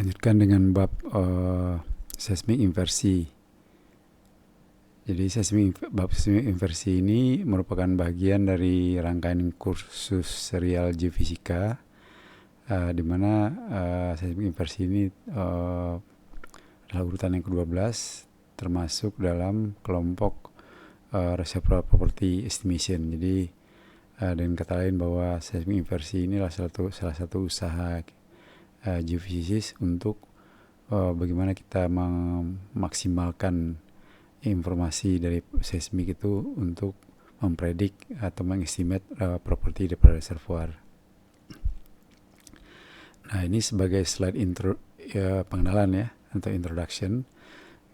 Lanjutkan dengan bab seismik inversi. Jadi bab seismik inversi ini merupakan bagian dari rangkaian kursus serial geofisika, di mana seismik inversi ini adalah urutan yang ke-12, termasuk dalam kelompok reservoir property estimation. Jadi dengan kata lain bahwa seismik inversi ini adalah salah satu usaha geofisis untuk bagaimana kita memaksimalkan informasi dari seismik itu untuk mempredik atau mengestimate properti daripada reservoir. Nah, ini sebagai slide pengenalan ya, atau introduction.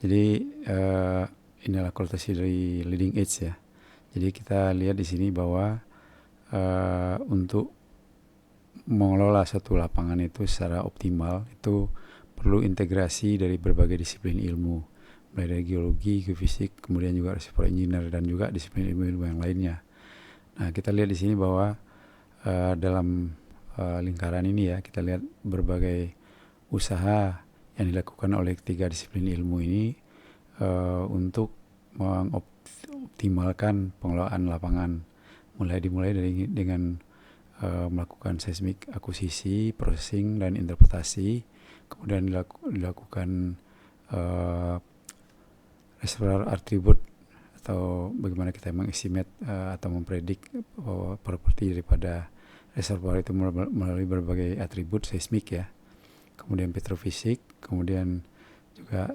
Jadi inilah kualitas dari leading edge ya. Jadi kita lihat di sini bahwa untuk mengelola suatu lapangan itu secara optimal itu perlu integrasi dari berbagai disiplin ilmu, mulai dari geologi, geofisik, kemudian juga reservoir engineer dan juga disiplin ilmu-ilmu yang lainnya. Nah, kita lihat di sini bahwa dalam lingkaran ini ya, kita lihat berbagai usaha yang dilakukan oleh 3 disiplin ilmu ini untuk mengoptimalkan pengelolaan lapangan, dimulai dengan melakukan seismik akuisisi, processing, dan interpretasi. Kemudian dilakukan reservoir attribute atau bagaimana kita mengestimate atau mempredik properti daripada reservoir itu melalui berbagai atribut seismik ya. Kemudian petrofisik, kemudian juga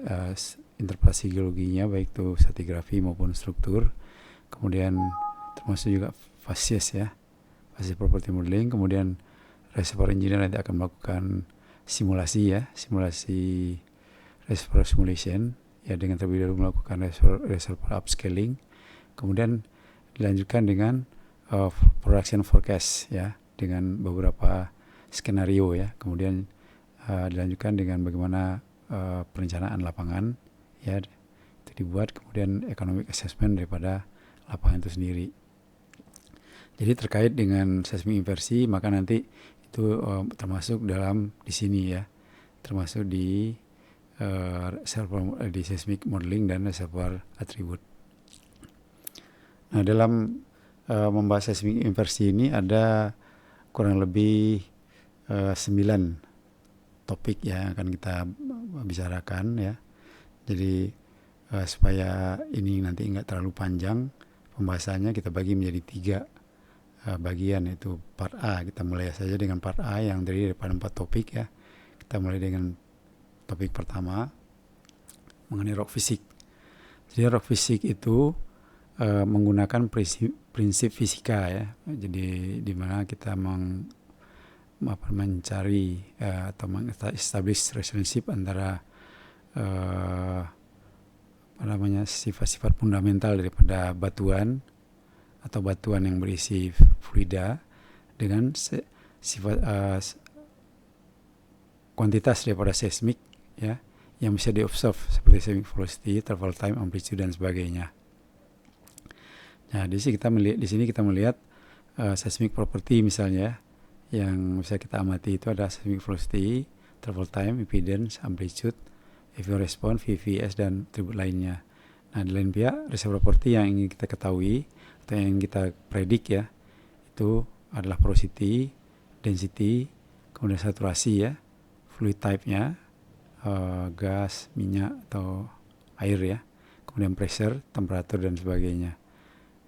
interpretasi geologinya baik itu stratigrafi maupun struktur. Kemudian termasuk juga facies ya, facies property modeling. Kemudian reservoir engineer nanti akan melakukan simulasi reservoir simulation ya, dengan terlebih dahulu melakukan reservoir upscaling. Kemudian dilanjutkan dengan production forecast ya, dengan beberapa skenario ya. Kemudian dilanjutkan dengan bagaimana perencanaan lapangan ya itu dibuat, kemudian economic assessment daripada lapangan itu sendiri. Jadi terkait dengan seismik inversi, maka nanti itu termasuk di sini ya, termasuk di di seismic modeling dan reservoir attribute. Nah, dalam membahas seismik inversi ini ada kurang lebih 9 topik yang akan kita bicarakan ya. Jadi supaya ini nanti nggak terlalu panjang pembahasannya, kita bagi menjadi 3 bagian, yaitu part A. Kita mulai saja dengan part A yang terdiri daripada 4 topik ya. Kita mulai dengan topik pertama mengenai rock fisik. Jadi rock fisik itu menggunakan prinsip fisika ya. Jadi di mana kita mencari atau establish relationship antara sifat-sifat fundamental daripada batuan atau batuan yang berisi fluida dengan sifat kuantitas daripada seismik ya, yang bisa di-observe seperti seismic velocity, travel time, amplitude dan sebagainya. Nah, di sini kita melihat seismic property misalnya, yang bisa kita amati itu ada seismic velocity, travel time, impedance, amplitude, EV response, VVS dan atribut lainnya. Nah, di lain pihak reservoir property yang ingin kita ketahui atau yang kita predik ya, itu adalah porosity, density, kemudian saturasi ya, fluid type-nya, gas, minyak atau air ya, kemudian pressure, temperatur dan sebagainya.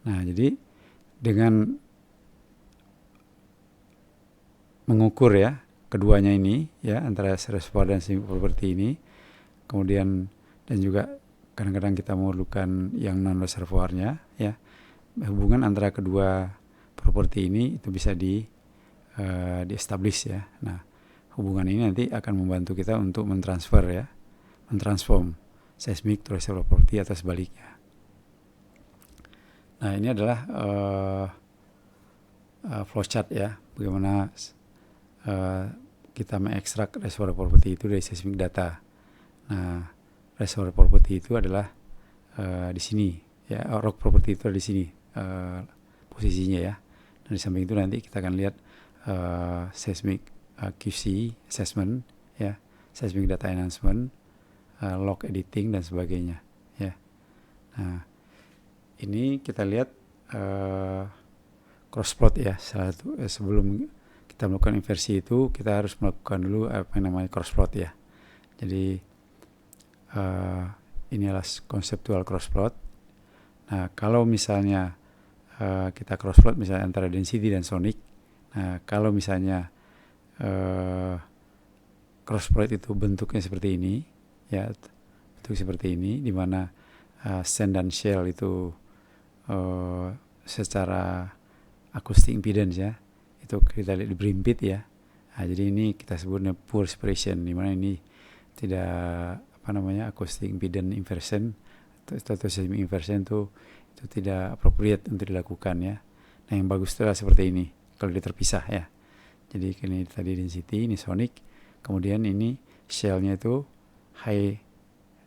Nah, jadi dengan mengukur ya keduanya ini ya, antara reservoir dan seismic property ini, kemudian dan juga kadang-kadang kita memerlukan yang non reservoirnya ya, hubungan antara kedua properti ini itu bisa di-establish ya. Nah, hubungan ini nanti akan membantu kita untuk mentransform seismic to reservoir property atau sebaliknya. Nah, ini adalah flowchart ya, bagaimana kita mengekstrak reservoir property itu dari seismic data. Nah, reservoir property itu adalah di sini ya, rock property itu ada di sini posisinya ya. Dan di samping itu nanti kita akan lihat seismic QC assessment ya, seismic data enhancement, log editing dan sebagainya ya. Nah, ini kita lihat crossplot ya. Sebelum kita melakukan inversi itu kita harus melakukan dulu apa yang namanya crossplot ya. Jadi inilah konseptual crossplot. Nah, kalau misalnya kita crossplot misalnya antara density dan sonic. Nah, kalau misalnya crossplot itu bentuknya seperti ini ya, bentuk seperti ini di mana sand dan shell itu secara acoustic impedance ya, itu kita lihat di Brimpit ya. Nah, jadi ini kita sebutnya poor separation, di mana ini tidak acoustic impedance inversion atau seismic inversion itu tidak appropriate untuk dilakukan ya. Nah, yang bagus itulah seperti ini kalau dia terpisah ya. Jadi ini tadi density, ini sonic, kemudian ini shellnya itu high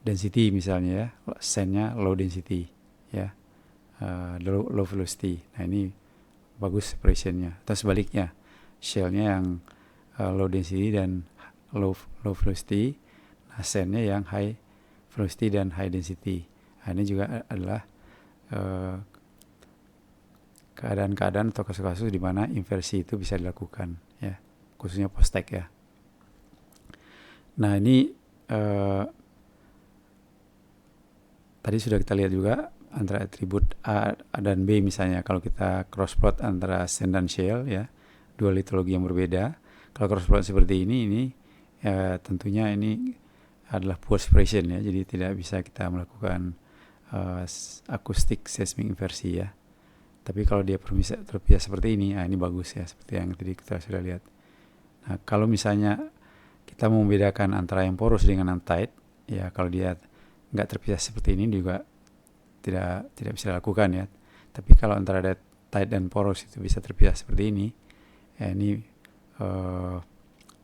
density misalnya ya, sandnya low density ya, low velocity. Nah, ini bagus separationnya. Atau sebaliknya, shellnya yang low density dan low velocity, nah sandnya yang high velocity dan high density. Nah, ini juga adalah keadaan-keadaan atau kasus-kasus di mana inversi itu bisa dilakukan ya, khususnya post-tag ya. Nah, ini tadi sudah kita lihat juga antara atribut A dan B misalnya. Kalau kita crossplot antara sand dan shell ya, dua litologi yang berbeda. Kalau crossplot seperti ini tentunya ini adalah poor separation ya, jadi tidak bisa kita melakukan acoustic seismic inversi ya. Tapi kalau dia terpisah seperti ini, ini bagus ya, seperti yang tadi kita sudah lihat. Nah, kalau misalnya kita mau membedakan antara yang poros dengan yang tight ya, kalau dia nggak terpisah seperti ini juga tidak bisa dilakukan ya. Tapi kalau antara tight dan poros itu bisa terpisah seperti ini, ini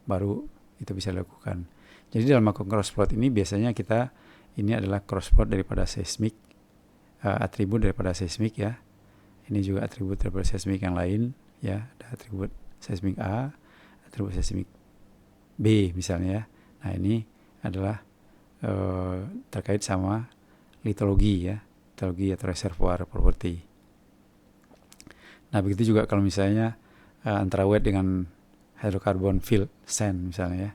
baru itu bisa dilakukan. Jadi dalam melakukan crossplot ini biasanya ini adalah crossplot daripada seismik, atribut daripada seismik ya. Ini juga atribut daripada seismik yang lain ya. Ada atribut seismik A, atribut seismik B misalnya ya. Nah, ini adalah terkait sama litologi ya, litologi atau reservoir property. Nah, begitu juga kalau misalnya antara wet dengan hydrocarbon filled sand misalnya ya.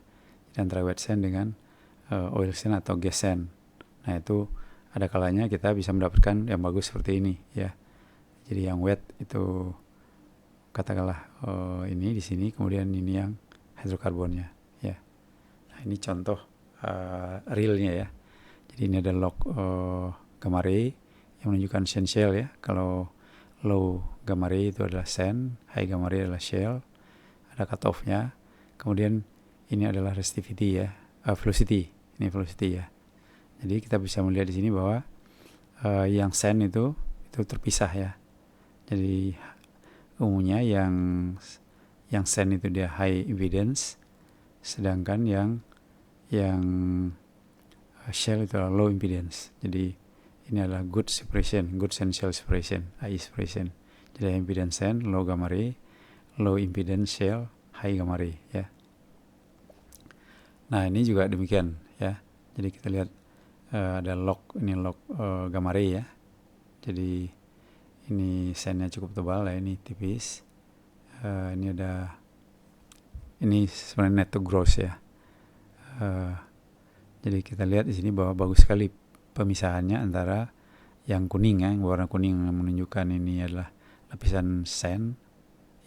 Jadi antara wet sand dengan oil sand atau gas sand. Nah, itu ada kalanya kita bisa mendapatkan yang bagus seperti ini ya. Jadi yang wet itu katakanlah ini di sini, kemudian ini yang hidrokarbonnya ya. Nah, ini contoh realnya ya. Jadi ini ada log gamma ray yang menunjukkan sand shell ya. Kalau low gamma ray itu adalah sand, high gamma ray adalah shell. Ada cutoff-nya. Kemudian ini adalah resistivity ya, velocity. Ini velocity ya. Jadi kita bisa melihat di sini bahwa yang sand itu terpisah ya. Jadi umumnya yang sand itu dia high impedance, sedangkan yang shell itu adalah low impedance. Jadi ini adalah good separation, good sand shell separation, IE separation. Jadi high impedance sand, low gamma ray, low impedance shell, high gamma ray ya. Nah, ini juga demikian ya. Jadi kita lihat ada log gamma ray ya. Jadi ini sandnya cukup tebal ya, ini tipis. Ini sebenarnya net to gross ya. Jadi kita lihat di sini bahwa bagus sekali pemisahannya antara yang kuning ya, yang warna kuning yang menunjukkan ini adalah lapisan sand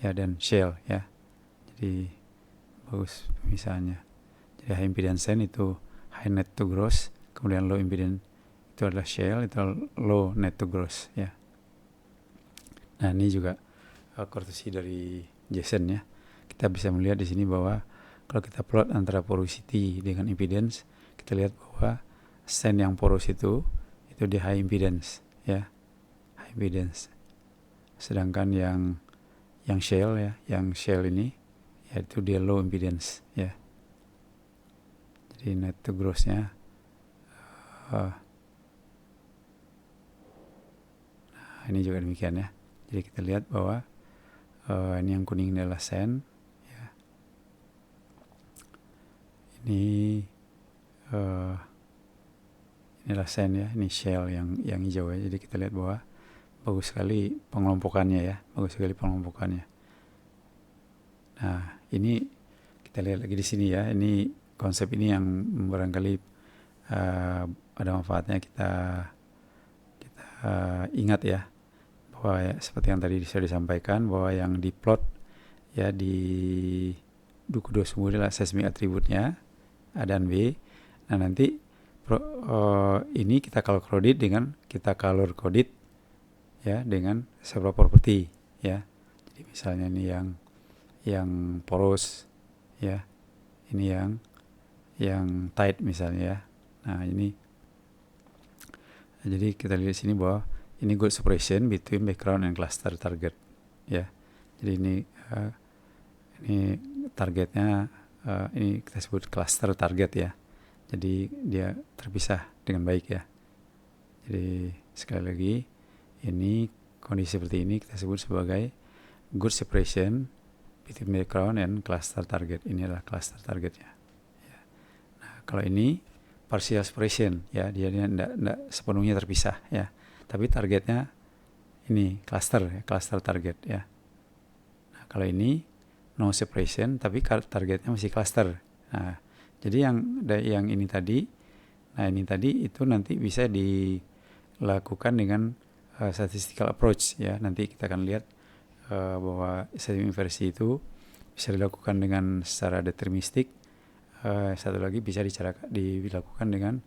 ya dan shell ya. Jadi bagus pemisahannya. Jadi high impedance sand itu high net to gross, kemudian low impedance itu adalah shell, itu low net to gross ya. Nah, ini juga courtesy dari Jason ya. Kita bisa melihat di sini bahwa kalau kita plot antara porosity dengan impedance, kita lihat bahwa sand yang poros itu di high impedance ya, high impedance. Sedangkan yang shell ya, yang shell ini yaitu dia low impedance ya. Jadi net to gross-nya nah, ini juga demikian ya. Jadi kita lihat bahwa ini yang kuning adalah sand ya. Ini inilah sand ya, ini shell yang hijau ya. Jadi kita lihat bahwa bagus sekali pengelompokannya ya, Nah, ini kita lihat lagi di sini ya. Ini konsep ini yang barangkali ada manfaatnya kita ingat ya, bahwa ya, seperti yang tadi sudah disampaikan, bahwa yang diplot ya di Duku Dosmu adalah seismic attribute-nya A dan B. Nah, nanti ini kita color coded ya dengan several property ya. Jadi misalnya ini yang poros ya, ini yang tight misalnya ya. Nah, ini jadi kita lihat sini bahwa ini good separation between background and cluster target ya. Jadi ini targetnya ini kita sebut cluster target ya. Jadi dia terpisah dengan baik ya. Jadi sekali lagi, ini kondisi seperti ini kita sebut sebagai good separation between background and cluster target. Ini adalah cluster targetnya ya. Nah, kalau ini partial separation ya, dia tidak sepenuhnya terpisah ya, tapi targetnya ini cluster target ya. Nah, kalau ini no separation tapi targetnya masih cluster. Nah, jadi yang ini tadi, itu nanti bisa dilakukan dengan statistical approach ya. Nanti kita akan lihat bahwa seismic inversi itu bisa dilakukan dengan secara deterministik. Satu lagi bisa dilakukan dengan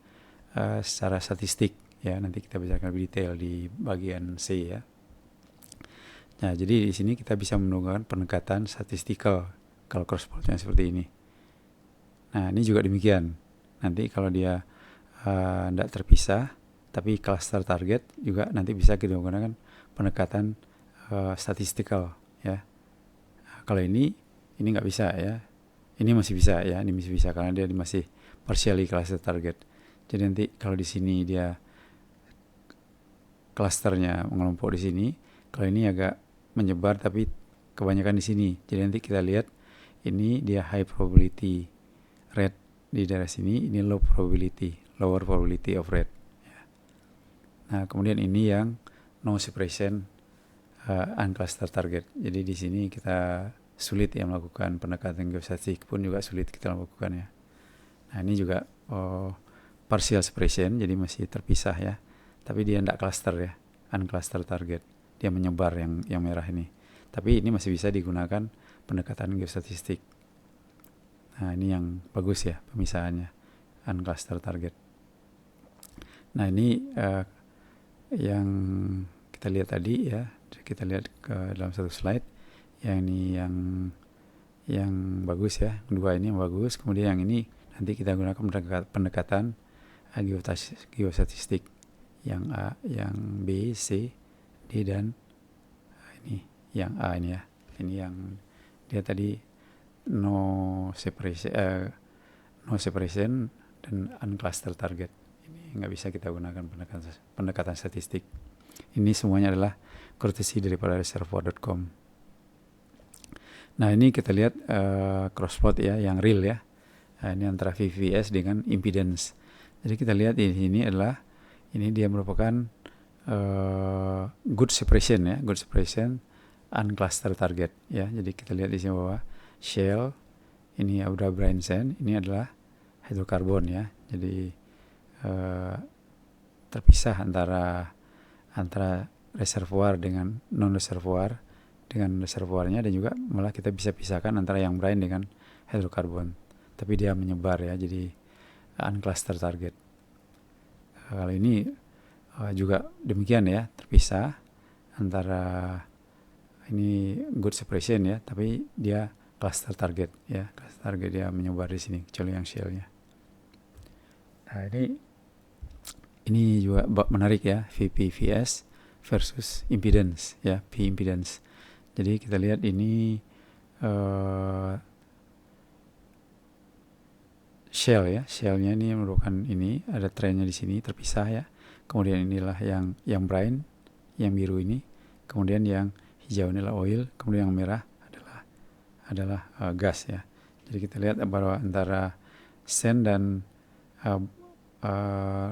secara statistik ya. Nanti kita bicarakan lebih detail di bagian C ya. Nah, jadi di sini kita bisa menggunakan pendekatan statistikal kalau crossplotnya seperti ini. Nah, ini juga demikian. Nanti kalau dia tidak terpisah tapi cluster target juga nanti bisa kita menggunakan pendekatan statistikal ya. Nah, kalau ini nggak bisa ya. Ini masih bisa ya, karena dia masih partially cluster target. Jadi nanti kalau di sini dia clusternya mengelompok di sini, kalau ini agak menyebar tapi kebanyakan di sini. Jadi nanti kita lihat ini dia high probability red di daerah sini, ini lower probability of red ya. Nah, kemudian ini yang no separation uncluster target. Jadi di sini kita sulit ya melakukan pendekatan geostatistik, pun juga sulit kita lakukan ya. Nah, ini juga partial separation, jadi masih terpisah ya, tapi dia tidak cluster ya, uncluster target, dia menyebar yang merah ini. Tapi ini masih bisa digunakan pendekatan geostatistik. Nah, ini yang bagus ya pemisahannya, uncluster target. Nah, ini yang kita lihat tadi ya, kita lihat ke dalam satu slide. Yang ini yang bagus ya, dua ini yang bagus. Kemudian yang ini nanti kita gunakan pendekatan geostatistik, yang A, yang B, C, D, dan ini yang A ini ya. Ini yang dia tadi no separation dan uncluster target. Ini nggak bisa kita gunakan pendekatan statistik. Ini semuanya adalah courtesy daripada reservoir.com. Nah, ini kita lihat crossplot ya, yang real ya. Ini antara VVS dengan impedance. Jadi kita lihat di sini adalah, ini dia merupakan good separation ya, uncluster target ya. Jadi kita lihat di sini bahwa shell ini udah brine sand, ini adalah hidrokarbon ya. Jadi terpisah antara reservoir dengan non reservoir, dengan reservoirnya, dan juga malah kita bisa pisahkan antara yang brine dengan hidrokarbon, tapi dia menyebar ya, jadi uncluster target. Kalau ini juga demikian ya, terpisah antara ini good separation ya, tapi dia cluster target ya, cluster target dia menyebar di sini, kecuali yang shellnya. Nah, ini juga menarik ya, VPVS versus impedance ya, P impedance. Jadi kita lihat ini shell ya, shellnya ini merupakan, ini ada trennya di sini terpisah ya. Kemudian inilah yang brine, yang biru ini. Kemudian yang hijau inilah oil. Kemudian yang merah adalah gas ya. Jadi kita lihat bahwa antara sand dan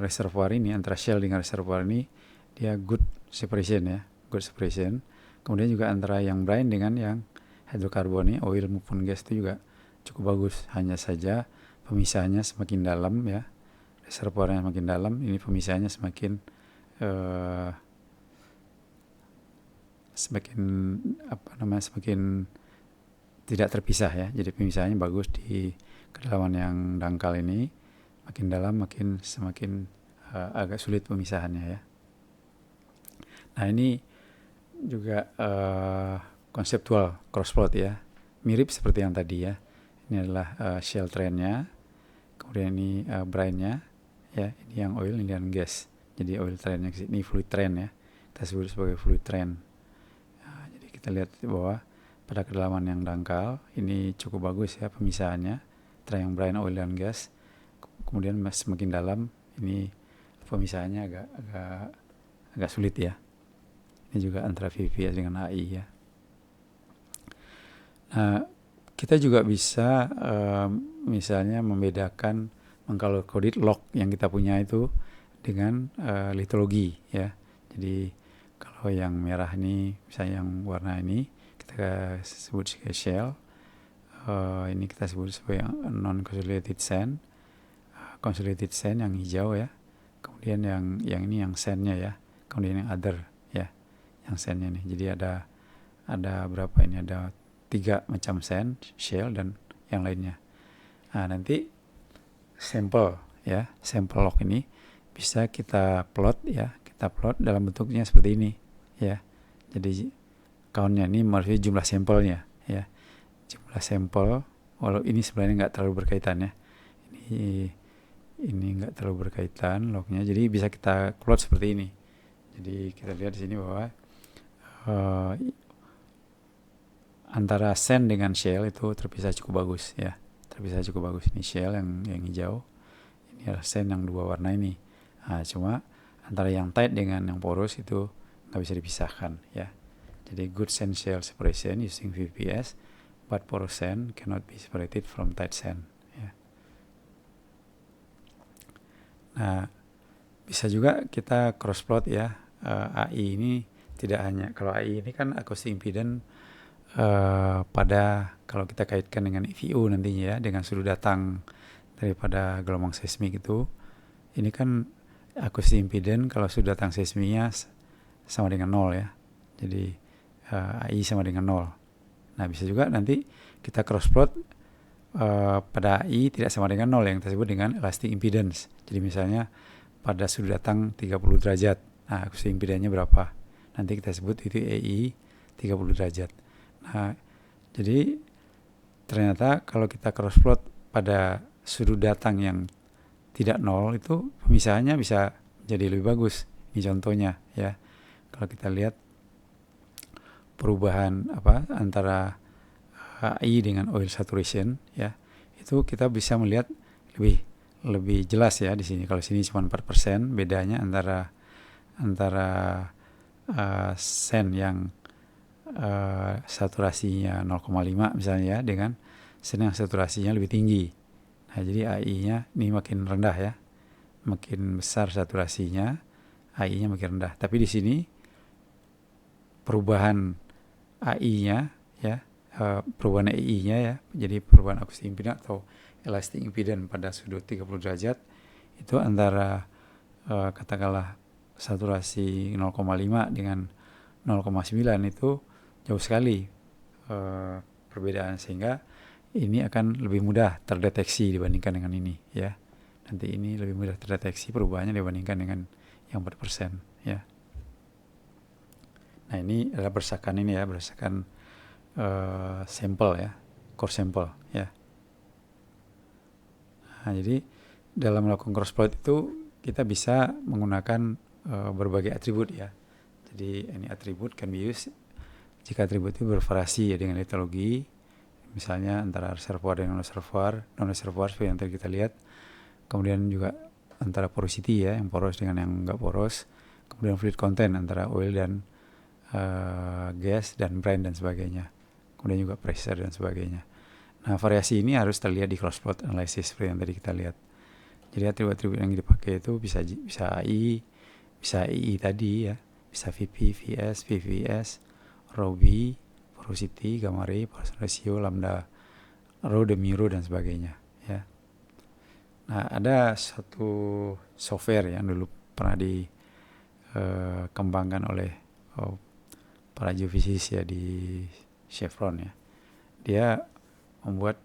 reservoir ini, antara shell dengan reservoir ini dia good separation ya, good separation. Kemudian juga antara yang brine dengan yang hidrokarbon ini, oil maupun gas itu juga cukup bagus. Hanya saja pemisahannya semakin dalam ya, reservoirnya semakin dalam, ini pemisahannya semakin semakin tidak terpisah ya. Jadi pemisahannya bagus di kedalaman yang dangkal ini, makin dalam makin semakin agak sulit pemisahannya ya. Nah ini juga konseptual crossplot ya, mirip seperti yang tadi ya. Ini adalah shell trendnya, kemudian ini brine-nya ya, ini yang oil, ini yang gas. Jadi oil trendnya ini fluid trend ya, kita sebut sebagai fluid trend. Nah, jadi kita lihat bahwa pada kedalaman yang dangkal ini cukup bagus ya pemisahannya antara yang brine, oil dan gas. Kemudian semakin dalam ini pemisahannya agak sulit ya. Ini juga antara VPS dengan AI ya. Nah, kita juga bisa misalnya membedakan mengcolor-coded log yang kita punya itu dengan litologi ya. Jadi kalau yang merah ini, misalnya yang warna ini kita sebut sebagai shell, ini kita sebut sebagai non-consolidated sand, consolidated sand yang hijau ya. Kemudian yang ini yang sandnya ya. Kemudian yang other ya, yang sandnya nih. Jadi ada berapa ini? Ada 3 macam sand, shell dan yang lainnya. Nah, nanti sampel ya, sampel log ini bisa kita plot ya, kita plot dalam bentuknya seperti ini ya. Jadi count-nya ini maksudnya jumlah sampelnya ya. Jumlah sampel, walau ini sebenarnya nggak terlalu berkaitan ya. Ini nggak terlalu berkaitan lognya. Jadi bisa kita plot seperti ini. Jadi kita lihat di sini bahwa antara sand dengan shell itu terpisah cukup bagus ya, terpisah cukup bagus. Ini shell yang hijau, ini adalah sand yang 2 warna ini. Nah, cuma antara yang tight dengan yang porous itu nggak bisa dipisahkan ya. Jadi good sand shell separation using VPS, but porous sand cannot be separated from tight sand ya. Nah, bisa juga kita cross plot ya. AI ini tidak hanya, kalau AI ini kan acoustic impedance pada kalau kita kaitkan dengan EVO nantinya ya, dengan sudut datang daripada gelombang seismik itu, ini kan acoustic impedance kalau sudut datang seismiknya sama dengan 0 ya. Jadi AI sama dengan 0. Nah, bisa juga nanti kita cross plot pada AI tidak sama dengan 0 yang kita sebut dengan elastic impedance. Jadi misalnya pada sudut datang 30 derajat, nah acoustic impedance-nya berapa? Nanti kita sebut itu AI 30 derajat. Nah, jadi ternyata kalau kita cross plot pada sudut datang yang tidak 0 itu pemisahannya bisa jadi lebih bagus. Ini contohnya ya. Kalau kita lihat perubahan antara AI dengan oil saturation ya, itu kita bisa melihat lebih jelas ya di sini. Kalau sini cuma 4% bedanya antara sand yang saturasinya 0,5 misalnya ya, dengan sand yang saturasinya lebih tinggi. Nah, jadi AI-nya ini makin rendah ya, makin besar saturasinya, AI-nya makin rendah. Tapi di sini perubahan AI-nya ya, perubahan AI-nya ya, jadi perubahan acoustic impedance atau elastic impedance pada sudut 30 derajat itu antara katakanlah saturasi 0,5 dengan 0,9 itu jauh sekali perbedaan, sehingga ini akan lebih mudah terdeteksi dibandingkan dengan ini ya. Nanti ini lebih mudah terdeteksi perubahannya dibandingkan dengan yang 4% ya. Nah, ini adalah berdasarkan ini ya, berdasarkan sampel ya, core sampel ya. Nah, jadi dalam melakukan cross plot itu kita bisa menggunakan berbagai atribut ya. Jadi ini atribut can be used jika atribut itu bervariasi ya dengan litologi, misalnya antara reservoir dengan non-reservoir seperti yang tadi kita lihat. Kemudian juga antara porosity ya, yang poros dengan yang enggak poros. Kemudian fluid content antara oil dan gas dan brine dan sebagainya. Kemudian juga pressure dan sebagainya. Nah, variasi ini harus terlihat di cross plot analysis seperti yang tadi kita lihat. Jadi atribut-atribut yang dipakai itu bisa AI, bisa II tadi ya, bisa VP, VS, VVS, Rho-B, porosity, gamma ray, Poisson ratio, lambda rho, demi rho, dan sebagainya ya. Nah, ada satu software yang dulu pernah dikembangkan oleh para geofisis ya di Chevron ya. Dia membuat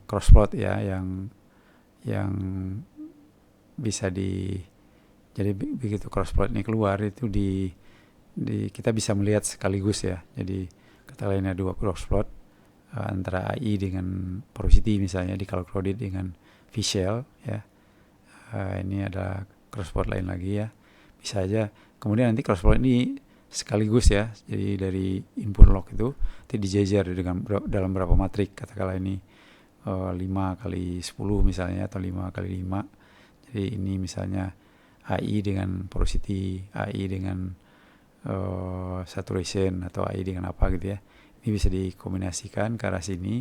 crossplot ya yang bisa jadi begitu crossplot ini keluar itu kita bisa melihat sekaligus ya. Jadi kata lainnya dua crossplot antara AI dengan porosity misalnya di color coded dengan visual ya. Ini ada crossplot lain lagi ya. Bisa aja kemudian nanti crossplot ini sekaligus ya. Jadi dari input log itu dijejer dengan dalam berapa matrik, katakanlah ini 5 kali 10 misalnya atau 5 kali 5. Jadi ini misalnya AI dengan porosity, AI dengan saturation atau AI dengan apa gitu ya. Ini bisa dikombinasikan ke arah sini.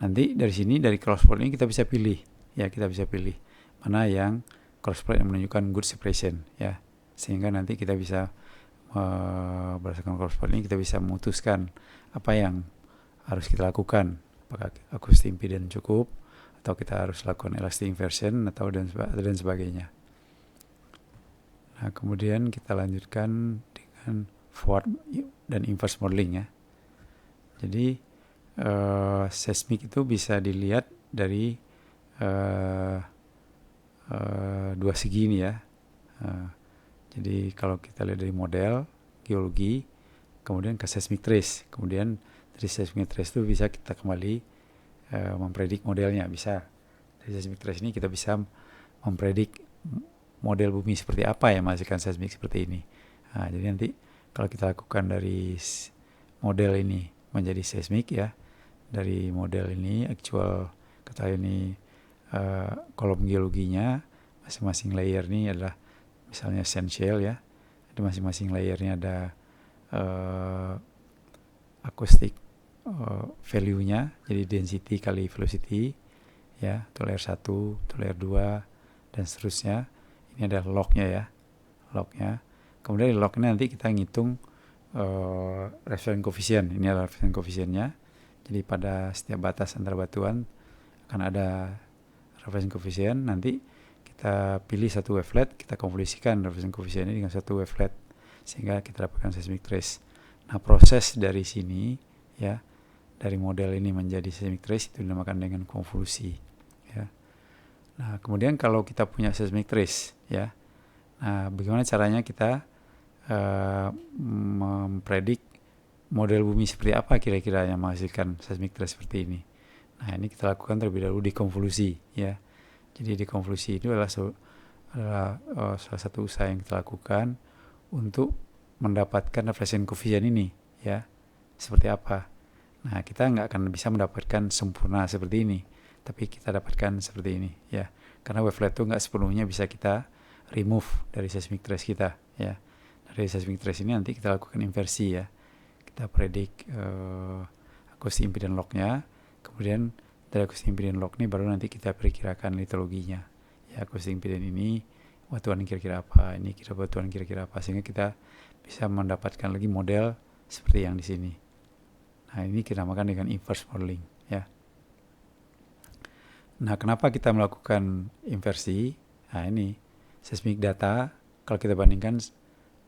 Nanti dari sini, dari crossplot ini kita bisa pilih ya, kita bisa pilih mana yang crossplot yang menunjukkan good separation ya, sehingga nanti kita bisa berdasarkan crossplot ini kita bisa memutuskan apa yang harus kita lakukan, apakah acoustic impedance cukup atau kita harus lakukan elastic inversion atau dan sebagainya. Nah, kemudian kita lanjutkan dengan forward dan inverse modeling ya. Jadi seismik itu bisa dilihat dari dua segi ini ya. Jadi kalau kita lihat dari model geologi, kemudian ke seismic trace, kemudian dari seismic trace itu bisa kita kembali mempredik modelnya. Bisa dari seismic trace ini kita bisa mempredik model bumi seperti apa yang menghasilkan seismik seperti ini. Nah, jadi nanti kalau kita lakukan dari model ini menjadi seismik ya, dari model ini actual kata ini kolom geologinya, masing-masing layer ini adalah misalnya sand shale ya, ada masing-masing layernya ada acoustic value-nya, jadi density kali velocity ya, itu layer 1, itu layer 2 dan seterusnya. Ini ada lognya ya, lognya. Kemudian di lognya nanti kita ngitung reference coefficient. Ini adalah reference coefficient-nya. Jadi pada setiap batas antara batuan akan ada reference coefficient. Nanti kita pilih satu wavelet, kita konvolusikan reference coefficient ini dengan satu wavelet sehingga kita dapatkan seismic trace. Nah, proses dari sini ya, dari model ini menjadi seismic trace itu dinamakan dengan konvolusi ya. Nah, kemudian kalau kita punya seismic trace ya, nah bagaimana caranya kita mempredik model bumi seperti apa kira-kira yang menghasilkan seismic trace seperti ini. Nah, ini kita lakukan terlebih dahulu di konvolusi ya. Jadi di konvolusi itu adalah salah satu usaha yang kita lakukan untuk mendapatkan reference coefficient ini ya, seperti apa. Nah, kita nggak akan bisa mendapatkan sempurna seperti ini, tapi kita dapatkan seperti ini ya, karena wavelet itu nggak sepenuhnya bisa kita remove dari seismic trace kita ya. Dari seismic trace ini nanti kita lakukan inversi ya, kita predik acoustic impedance log-nya, kemudian dari acoustic impedance log ini baru nanti kita perkirakan litologinya ya, acoustic impedance ini batuan kira-kira apa, ini kira batuan kira-kira apa, sehingga kita bisa mendapatkan lagi model seperti yang di sini. Nah, ini kita namakan dengan inverse modeling ya. Nah, kenapa kita melakukan inversi? Nah, ini seismic data, kalau kita bandingkan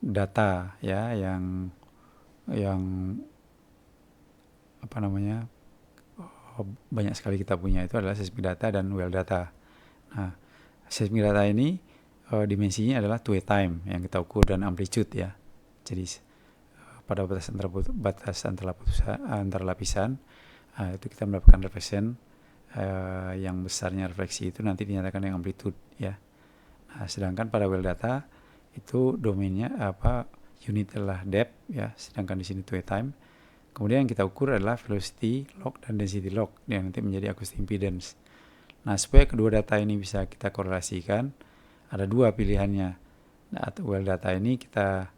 data ya yang apa namanya, banyak sekali kita punya, itu adalah seismic data dan well data. Nah, seismic data ini dimensinya adalah two-way time yang kita ukur dan amplitude ya. Jadi pada batas antar lapisan itu kita mendapatkan reflection yang besarnya refleksi itu nanti dinyatakan dengan amplitude ya. Nah, sedangkan pada well data itu domainnya unit adalah depth ya, sedangkan di sini two-way time. Kemudian yang kita ukur adalah velocity log dan density log yang nanti menjadi acoustic impedance. Nah, supaya kedua data ini bisa kita korelasikan, ada dua pilihannya. Nah, well data ini kita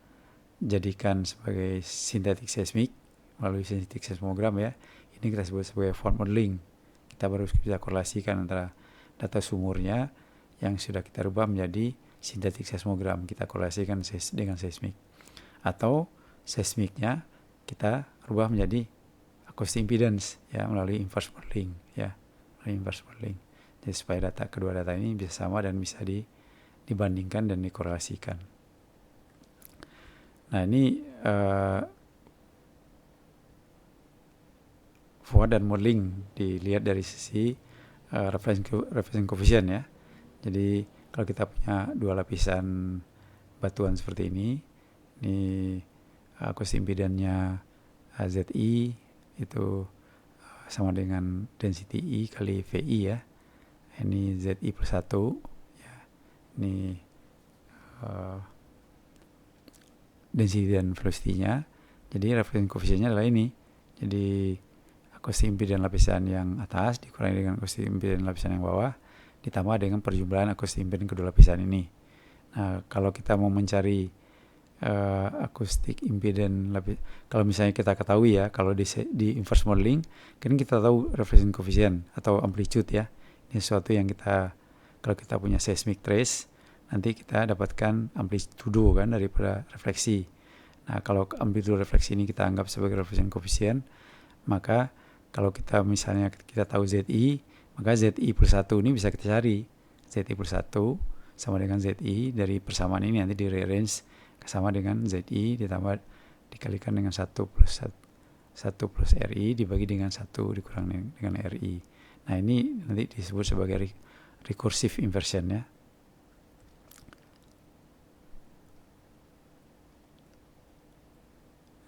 jadikan sebagai synthetic seismic melalui synthetic seismogram ya. Ini kita sebut sebagai fault modeling. Kita baru bisa korelasikan antara data sumurnya yang sudah kita rubah menjadi sintetik seismogram, kita korelasikan dengan seismik. Atau seismiknya kita rubah menjadi acoustic impedance ya melalui inverse modeling ya, melalui inverse modeling. Jadi supaya kedua data ini bisa sama dan bisa dibandingkan dan dikorelasikan. Nah ini forward dan modeling dilihat dari sisi reference coefficient ya. Jadi kalau kita punya dua lapisan batuan seperti ini acoustic impedance-nya ZI itu sama dengan density I kali VI ya. Ini ZI plus 1 ya. Ini density dan velocity-nya. Jadi reference coefficient-nya adalah ini. Jadi acoustic impedance lapisan yang atas dikurangi dengan acoustic impedance lapisan yang bawah ditambah dengan perjumlahan acoustic impedance kedua lapisan ini. Nah, kalau kita mau mencari acoustic impedance kalau misalnya kita ketahui ya, kalau di inverse modeling kan kita tahu reference coefficient atau amplitude ya. Ini sesuatu yang kalau kita punya seismic trace nanti kita dapatkan amplitudo kan daripada refleksi. Nah, kalau amplitudo refleksi ini kita anggap sebagai reference coefficient, maka kalau kita misalnya kita tahu ZI, maka ZI plus 1 ini bisa kita cari. ZI plus 1 sama dengan ZI dari persamaan ini nanti di rearrange sama dengan ZI ditambah dikalikan dengan 1 plus RI dibagi dengan 1 dikurangi dengan RI. Nah ini nanti disebut sebagai recursive inversion ya.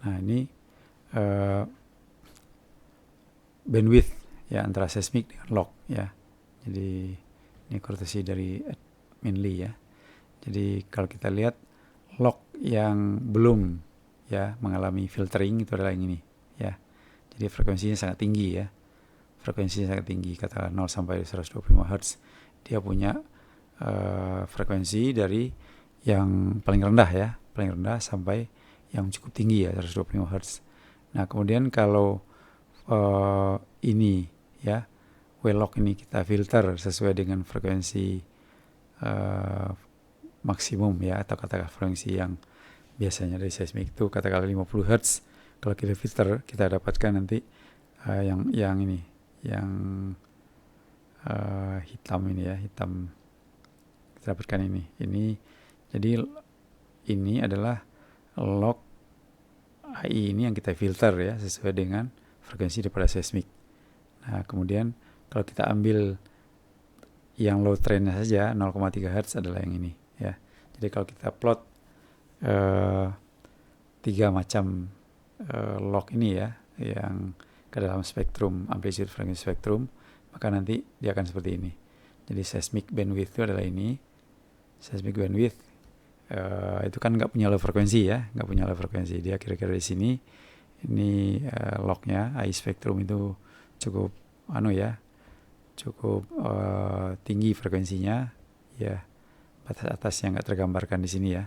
Nah ini bandwidth ya antara seismik dengan log ya. Jadi ini kurtesi dari Minley ya. Jadi kalau kita lihat log yang belum ya mengalami filtering itu adalah yang ini ya. Jadi frekuensinya sangat tinggi ya. Frekuensinya sangat tinggi, katakan 0 sampai 125 Hz. Dia punya frekuensi dari yang paling rendah ya, paling rendah sampai yang cukup tinggi ya 125 Hz. Nah, kemudian kalau ini ya W-log ini kita filter sesuai dengan frekuensi maksimum ya, atau katakan frekuensi yang biasanya dari seismik itu katakan 50 Hz. Kalau kita filter kita dapatkan nanti yang ini yang hitam ini ya, hitam kita dapatkan ini jadi ini adalah log AI ini yang kita filter ya sesuai dengan frekuensi daripada seismik. Nah kemudian kalau kita ambil yang low trendnya saja 0,3 Hz adalah yang ini ya. Jadi kalau kita plot 3 macam log ini ya yang ke dalam spektrum amplitude frekuensi spektrum, maka nanti dia akan seperti ini. Jadi seismic bandwidth itu adalah ini. Seismic bandwidth itu kan nggak punya low frekuensi ya, nggak punya low frekuensi. Dia kira-kira di sini. Ini lognya AI spektrum itu cukup cukup tinggi frekuensinya ya, batas atas yang nggak tergambarkan di sini ya.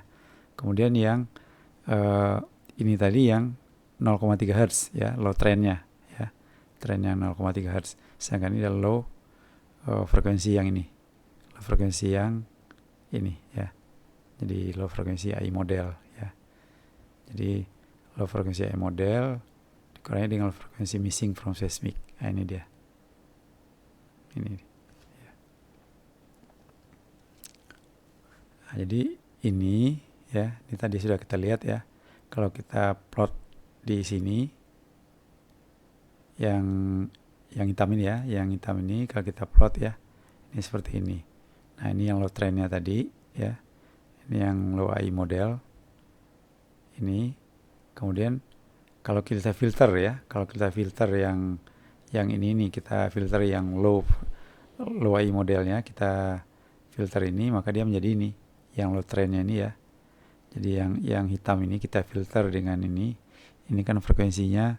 Kemudian yang ini tadi yang 0,3 Hz ya, low trendnya ya, trendnya 0,3 Hz. Sedangkan ini adalah low frekuensi yang ini, low frekuensi yang ini ya. Jadi low frekuensi AI model ya. Jadi low frekuensi AI model dikurangi dengan low frekuensi missing from seismic. Nah, ini dia. Ini. Ya. Nah, jadi ini ya, ini tadi sudah kita lihat ya. Kalau kita plot di sini yang hitam ini ya, yang hitam ini kalau kita plot ya, ini seperti ini. Nah, ini yang low trendnya tadi ya. Ini yang low AI model. Ini. Kemudian kalau kita filter ya, kalau kita filter yang ini kita filter yang low AI modelnya, kita filter ini, maka dia menjadi ini, yang low trendnya ini ya. Jadi yang hitam ini kita filter dengan ini kan frekuensinya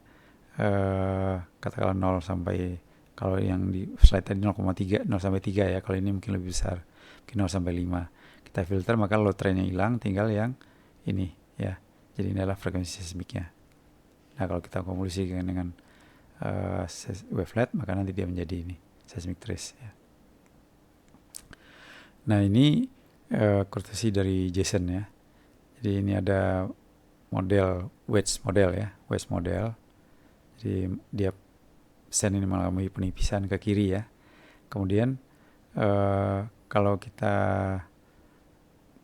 katakanlah 0 sampai, kalau yang di slide tadi 0,3, 0 sampai 3 ya, kalau ini mungkin lebih besar, mungkin 0 sampai 5. Kita filter maka low trendnya hilang, tinggal yang ini ya. Jadi ini adalah frekuensi seismiknya. Nah kalau kita konvolusikan dengan wavelet, maka nanti dia menjadi ini seismic trace ya. Nah ini courtesy dari Jason ya. Jadi ini ada model wedge model. Jadi dia sen ini mengalami penipisan ke kiri ya. Kemudian kalau kita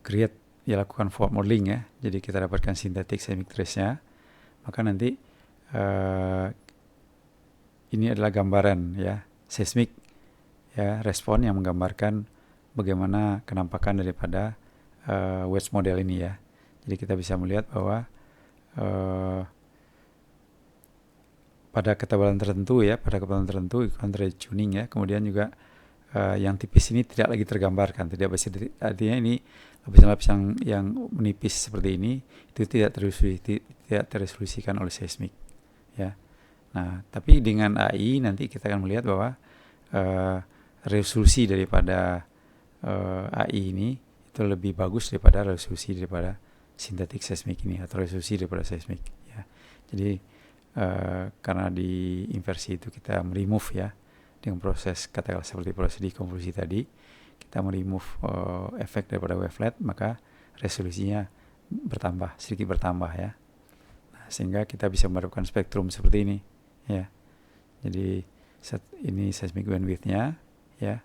create ya lakukan forward modeling ya, jadi kita dapatkan synthetic seismic trace-nya, maka nanti ini adalah gambaran ya seismik ya respon yang menggambarkan bagaimana kenampakan daripada wedge model ini ya. Jadi kita bisa melihat bahwa pada ketebalan tertentu dari tuning ya, kemudian juga yang tipis ini tidak lagi tergambarkan, artinya ini lapisan-lapisan yang menipis seperti ini itu tidak teresolusikan oleh seismik ya. Nah tapi dengan AI nanti kita akan melihat bahwa resolusi daripada AI ini itu lebih bagus daripada resolusi daripada sintetik seismik ini atau resolusi daripada seismik ya. Jadi karena di inversi itu kita remove ya dengan proses katakanlah seperti proses dekonvolusi tadi, kita remove efek daripada wavelet, maka resolusinya sedikit bertambah ya. Nah, sehingga kita bisa mendapatkan spektrum seperti ini ya. Jadi ini seismic bandwidth-nya ya.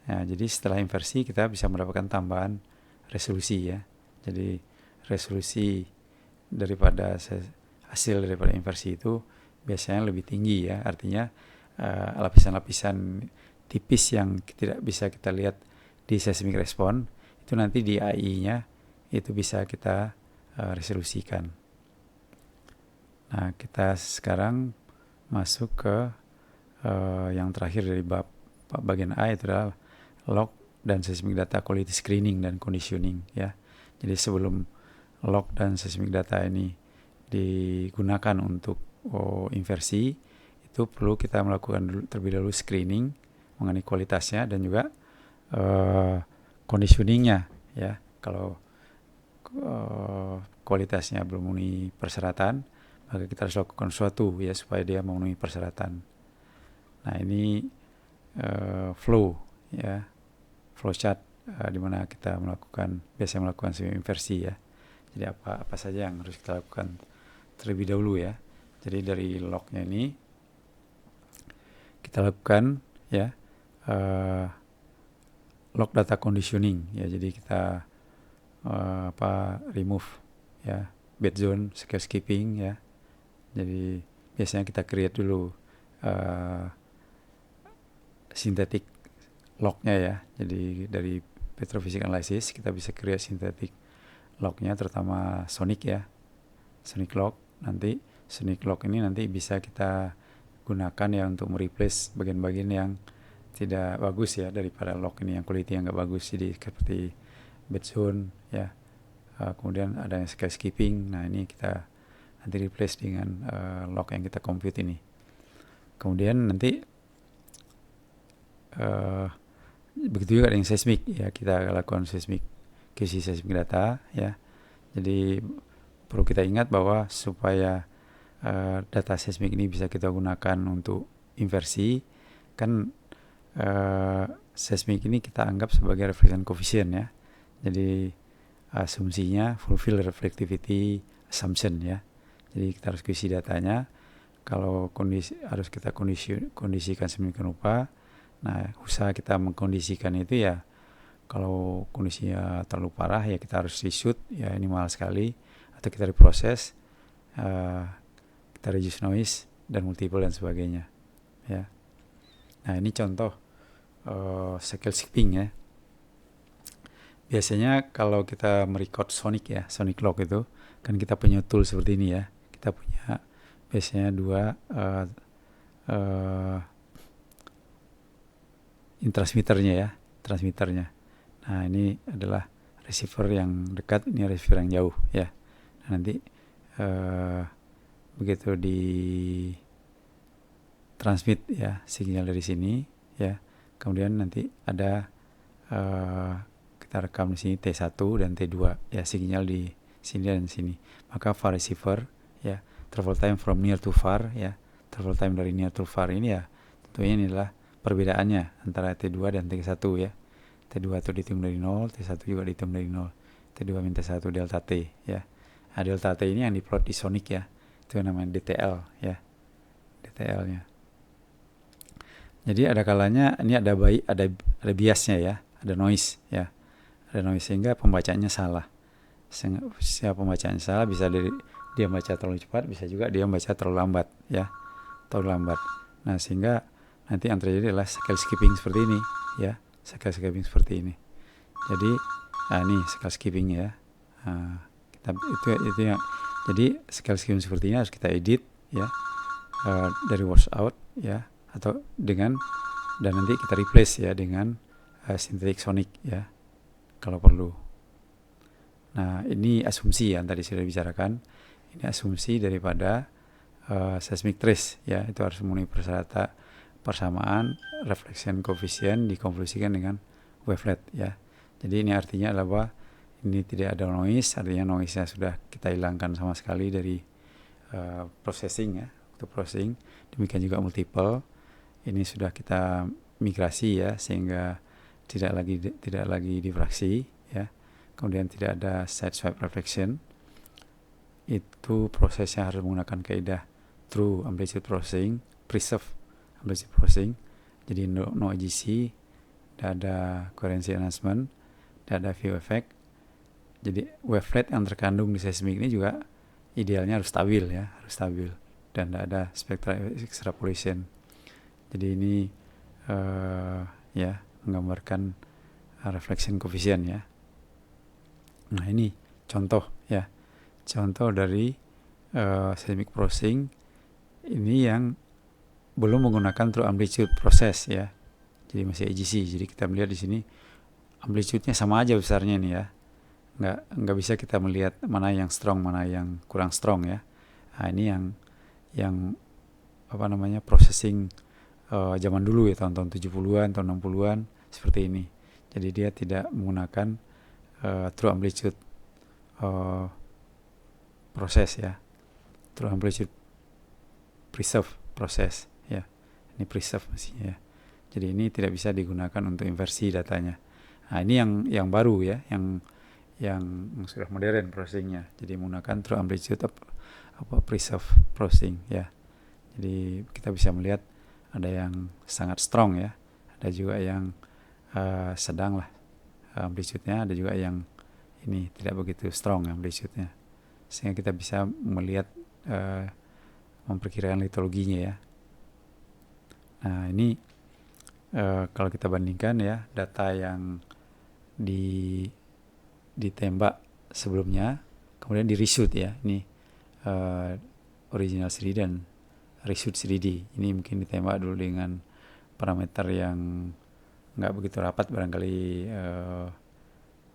Nah, jadi setelah inversi kita bisa mendapatkan tambahan resolusi ya. Jadi resolusi daripada hasil daripada inversi itu biasanya lebih tinggi ya. Artinya lapisan-lapisan tipis yang tidak bisa kita lihat di seismic respon itu nanti di AI-nya itu bisa kita resolusikan. Nah, kita sekarang masuk ke yang terakhir dari bagian A, itu adalah log dan seismic data quality screening dan conditioning ya. Jadi sebelum log dan seismic data ini digunakan untuk inversi, itu perlu kita melakukan terlebih dahulu screening mengenai kualitasnya dan juga conditioningnya ya. Kalau kualitasnya belum memenuhi persyaratan, maka kita harus lakukan sesuatu ya supaya dia memenuhi persyaratan. Nah ini flow chart di mana kita biasanya melakukan inversi ya. Jadi apa saja yang harus kita lakukan terlebih dahulu ya. Jadi dari lognya ini kita lakukan ya log data conditioning ya. Jadi kita remove ya bad zone, scale skipping ya. Jadi biasanya kita create dulu synthetic lognya ya. Jadi dari petrophysics analysis kita bisa create synthetic lognya, terutama sonic log. Nanti sonic log ini nanti bisa kita gunakan ya untuk mereplace bagian-bagian yang tidak bagus ya daripada log ini, yang quality yang nggak bagus. Jadi seperti bad zone ya, kemudian ada yang scale skipping. Nah ini kita nanti replace dengan log yang kita compute ini. Kemudian nanti begitu juga dengan seismik ya, kita lakukan QC seismic data ya. Jadi perlu kita ingat bahwa supaya data seismik ini bisa kita gunakan untuk inversi, kan seismik ini kita anggap sebagai reflection coefficient ya. Jadi asumsinya fulfill reflectivity assumption ya. Jadi kita harus QC datanya. Kalau harus kita kondisikan sedemikian rupa. Nah, usaha kita mengkondisikan itu ya, kalau kondisinya terlalu parah ya kita harus reshoot ya, ini mahal sekali, atau kita reproses, kita reduce noise dan multiple dan sebagainya ya. Nah ini contoh scale skipping ya. Biasanya kalau kita merecord sonic log itu kan kita punya tool seperti ini ya. Kita punya biasanya dua transmitternya. Nah ini adalah receiver yang dekat, ini receiver yang jauh ya. Nah, nanti begitu di transmit ya sinyal dari sini ya, kemudian nanti ada kita rekam di sini T1 dan T2 ya, sinyal di sini dan sini. Maka far receiver ya, travel time from near to far ya, travel time dari near to far ini ya, tentunya ini adalah perbedaannya antara T2 dan T1 ya. T2 itu dihitung dari 0, T1 juga dihitung dari 0. T2 min T1 delta T ya. Nah, delta T ini yang diplot di sonic ya. Itu namanya DTL ya. DTL-nya. Jadi ada kalanya ini ada biasnya ya, ada noise ya. Ada noise sehingga pembacaannya salah. Sehingga pembacaannya salah, bisa dia baca terlalu cepat, bisa juga dia baca terlalu lambat ya. Terlalu lambat. Nah, sehingga nanti yang terjadi adalah scale skipping seperti ini ya. Scale skipping seperti ini. Jadi ini scale skipping ya. Itu yang jadi scale skipping seperti ini harus kita edit ya, dari washout ya, atau dan nanti kita replace ya dengan synthetic sonic ya kalau perlu. Nah, ini asumsi yang tadi sudah dibicarakan. Ini asumsi daripada seismic trace ya, itu harus memenuhi persamaan reflection coefficient dikonklusikan dengan wavelet ya. Jadi ini artinya adalah bahwa ini tidak ada noise, artinya noise-nya sudah kita hilangkan sama sekali dari processing ya, untuk processing. Demikian juga multiple, ini sudah kita migrasi ya, sehingga tidak lagi difraksi ya. Kemudian tidak ada side swipe reflection. Itu prosesnya harus menggunakan kaidah true amplitude processing, preserve amplitude processing. Jadi no EGC, tidak ada coherency enhancement, tidak ada view effect. Jadi wavelet yang terkandung di seismik ini juga idealnya harus stabil ya, harus stabil, dan tidak ada spectral extrapolation. Jadi ini ya menggambarkan reflection coefficient ya. Nah, ini contoh ya, contoh dari seismic processing ini yang belum menggunakan true amplitude process ya. Jadi masih EGC. Jadi kita melihat di sini amplitude-nya sama aja besarnya nih ya. Nggak bisa kita melihat mana yang strong, mana yang kurang strong ya. Nah, ini yang processing zaman dulu ya, tahun-tahun 70-an, tahun 60-an seperti ini. Jadi dia tidak menggunakan true amplitude proses ya, true amplitude preserve proses ya. Ini preserve mestinya ya. Jadi ini tidak bisa digunakan untuk inversi datanya. Nah, ini yang baru ya, yang sudah modern processingnya. Jadi menggunakan true amplitude preserve processing ya. Jadi kita bisa melihat ada yang sangat strong ya, ada juga yang sedang lah amplitude-nya, ada juga yang ini tidak begitu strong amplitude-nya, sehingga kita bisa melihat memperkirakan litologinya ya. Nah, ini kalau kita bandingkan ya, data yang ditembak sebelumnya kemudian di reshoot ya, ini original 3D dan reshoot 3D. Ini mungkin ditembak dulu dengan parameter yang nggak begitu rapat barangkali,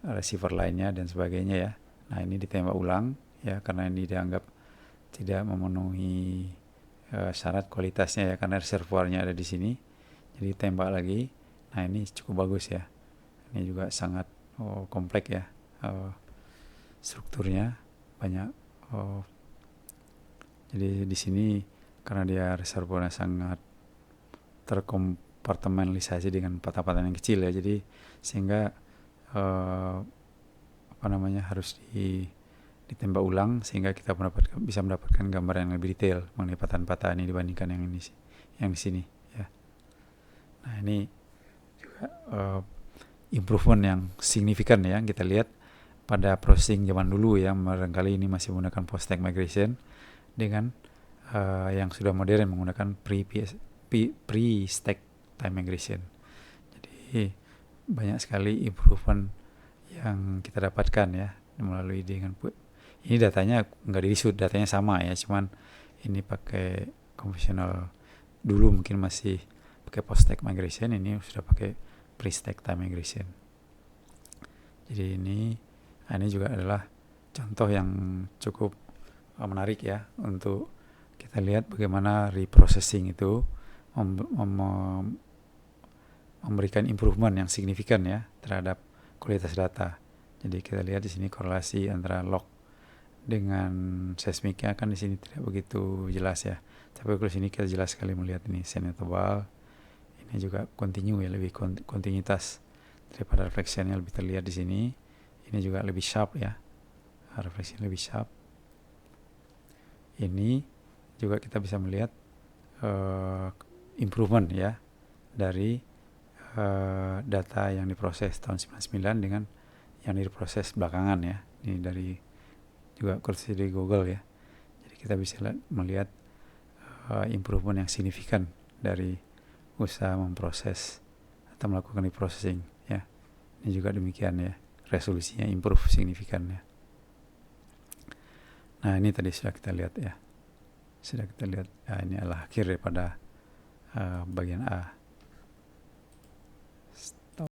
receiver lainnya dan sebagainya ya. Nah, ini ditembak ulang ya, karena ini dianggap tidak memenuhi syarat kualitasnya ya, karena reservoirnya ada di sini. Jadi tembak lagi. Nah, ini cukup bagus ya. Ini juga sangat kompleks ya, strukturnya banyak. Jadi di sini karena dia reservoirnya sangat terkompartementalisasi dengan patah-patah yang kecil ya, jadi sehingga harus ditembak ulang sehingga kita bisa mendapatkan gambaran yang lebih detail mengenai patahan-patahan ini dibandingkan yang di sini ya. Nah, ini juga improvement yang signifikan ya, kita lihat pada processing zaman dulu ya, barangkali ini masih menggunakan post-stack migration, dengan yang sudah modern menggunakan pre-stack time migration. Jadi banyak sekali improvement yang kita dapatkan ya melalui dengan ini datanya nggak di-reshoot, datanya sama ya, cuman ini pakai konvensional. Dulu mungkin masih pakai post-stack migration, ini sudah pakai pre-stack time migration. Jadi ini juga adalah contoh yang cukup menarik ya, untuk kita lihat bagaimana reprocessing itu memberikan improvement yang signifikan ya terhadap kualitas data. Jadi kita lihat di sini korelasi antara log dengan seismiknya kan di sini tidak begitu jelas ya. Tapi kalau sini kita jelas sekali melihat ini sennya tebal. Ini juga continue ya, lebih kontinuitas daripada refleksinya lebih terlihat di sini. Ini juga lebih sharp ya, refleksinya lebih sharp. Ini juga kita bisa melihat improvement ya dari data yang diproses tahun 99 dengan yang diproses belakangan ya. Ini dari juga kursi dari Google ya. Jadi kita bisa melihat improvement yang signifikan dari usaha memproses atau melakukan reprocessing ya. Ini juga demikian ya, resolusinya improve signifikan ya. Nah ini tadi sudah kita lihat ya, ini adalah akhir daripada bagian A.